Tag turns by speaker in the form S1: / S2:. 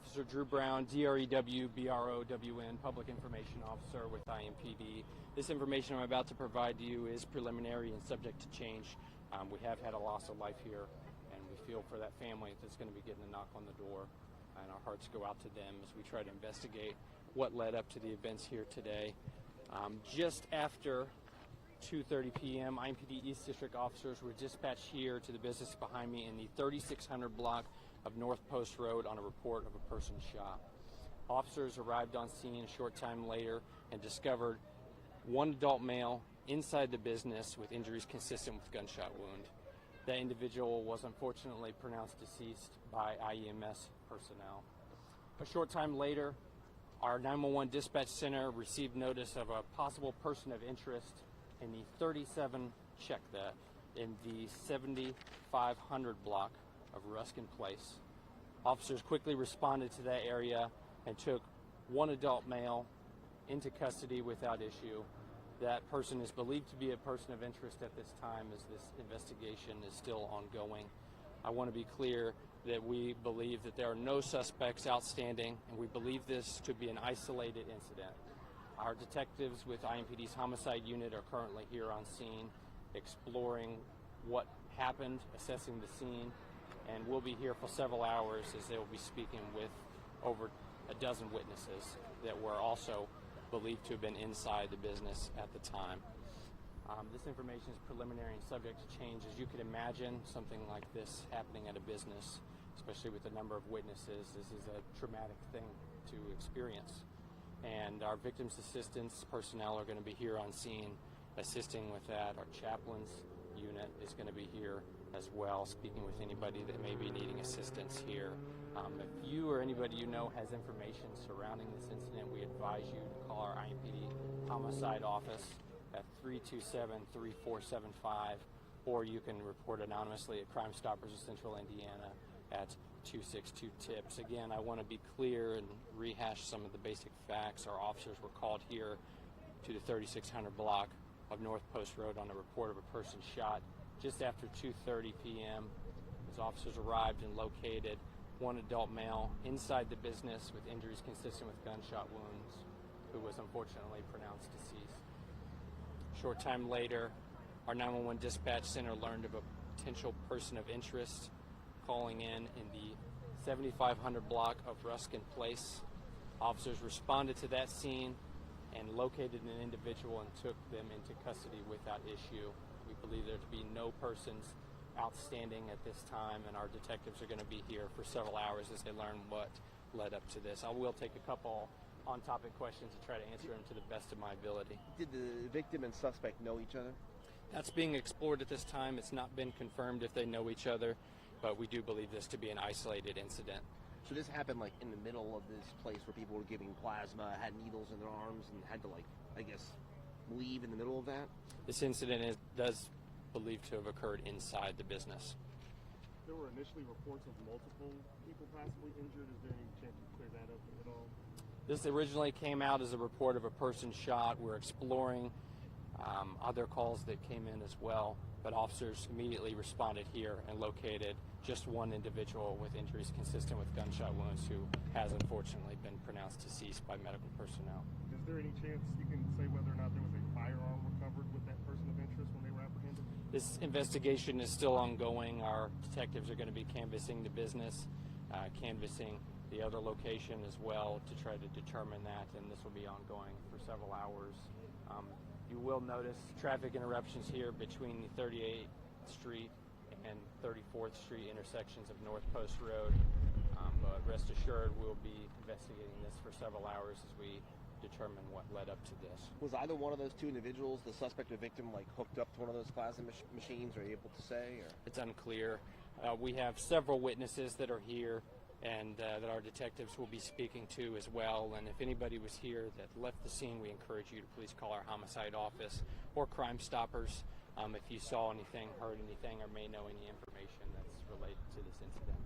S1: Officer Drew Brown, DREW-BROWN, Public Information Officer with IMPD. This information I'm about to provide to you is preliminary and subject to change. We have had a loss of life here, and we feel for that family that's going to be getting a knock on the door, and our hearts go out to them as we try to investigate what led up to the events here today. Just after 2:30 p.m., IMPD East District officers were dispatched here to the business behind me in the 3600 block of North Post Road on a report of a person shot. Officers arrived on scene a short time later and discovered one adult male inside the business with injuries consistent with gunshot wound. That individual was unfortunately pronounced deceased by IEMS personnel. A short time later, our 911 dispatch center received notice of a possible person of interest in the 37 check that in the 7500 block of Ruskin Place. Officers quickly responded to that area and took one adult male into custody without issue. That person is believed to be a person of interest at this time as this investigation is still ongoing. I want to be clear that we believe that there are no suspects outstanding, and we believe this to be an isolated incident. Our detectives with IMPD's homicide unit are currently here on scene, exploring what happened, assessing the scene, and we'll be here for several hours as they will be speaking with over a dozen witnesses that were also believed to have been inside the business at the time. This information is preliminary and subject to change. As you could imagine, something like this happening at a business, especially with the number of witnesses, this is a traumatic thing to experience. And our victims assistance personnel are going to be here on scene assisting with that. Our chaplains unit is going to be here as well, speaking with anybody that may be needing assistance here. If you or anybody you know has information surrounding this incident, we advise you to call our IMPD homicide office at 327-3475, or you can report anonymously at Crime Stoppers of Central Indiana at 262-TIPS. Again, I want to be clear and rehash some of the basic facts. Our officers were called here to the 3600 block of North Post Road on a report of a person shot just after 2:30 p.m. As officers arrived and located one adult male inside the business with injuries consistent with gunshot wounds, who was unfortunately pronounced deceased. A short time later, our 911 dispatch center learned of a potential person of interest calling in the 7500 block of Ruskin Place. Officers responded to that scene and located an individual and took them into custody without issue. We believe there to be no persons outstanding at this time, and our detectives are going to be here for several hours as they learn what led up to this. I will take a couple on-topic questions to try to answer them to the best of my ability.
S2: Did the victim and suspect know each other?
S1: That's being explored at this time. It's not been confirmed if they know each other, but we do believe this to be an isolated incident.
S2: So this happened like in the middle of this place where people were giving plasma, had needles in their arms, and had to leave in the middle of that?
S1: This incident does believed to have occurred inside the business.
S3: There were initially reports of multiple people possibly injured. Is there any chance you clear that up at all?
S1: This originally came out as a report of a person shot. We're exploring other calls that came in as well, but officers immediately responded here and located just one individual with injuries consistent with gunshot wounds who has unfortunately been pronounced deceased by medical personnel.
S3: Is there any chance you can say whether or not there was a firearm recovered with that person of interest when they were apprehended?
S1: This investigation is still ongoing. Our detectives are going to be canvassing the business, canvassing the other location as well to try to determine that, and this will be ongoing for several hours. You will notice traffic interruptions here between the 38th Street and 34th Street intersections of North Post Road, but rest assured we'll be investigating this for several hours as we determine what led up to this.
S2: Was either one of those two individuals, the suspect or victim, hooked up to one of those plasma machines? Are you able to say? Or?
S1: It's unclear. We have several witnesses that are here and that our detectives will be speaking to as well. And if anybody was here that left the scene, we encourage you to please call our homicide office or Crime Stoppers if you saw anything, heard anything, or may know any information that's related to this incident.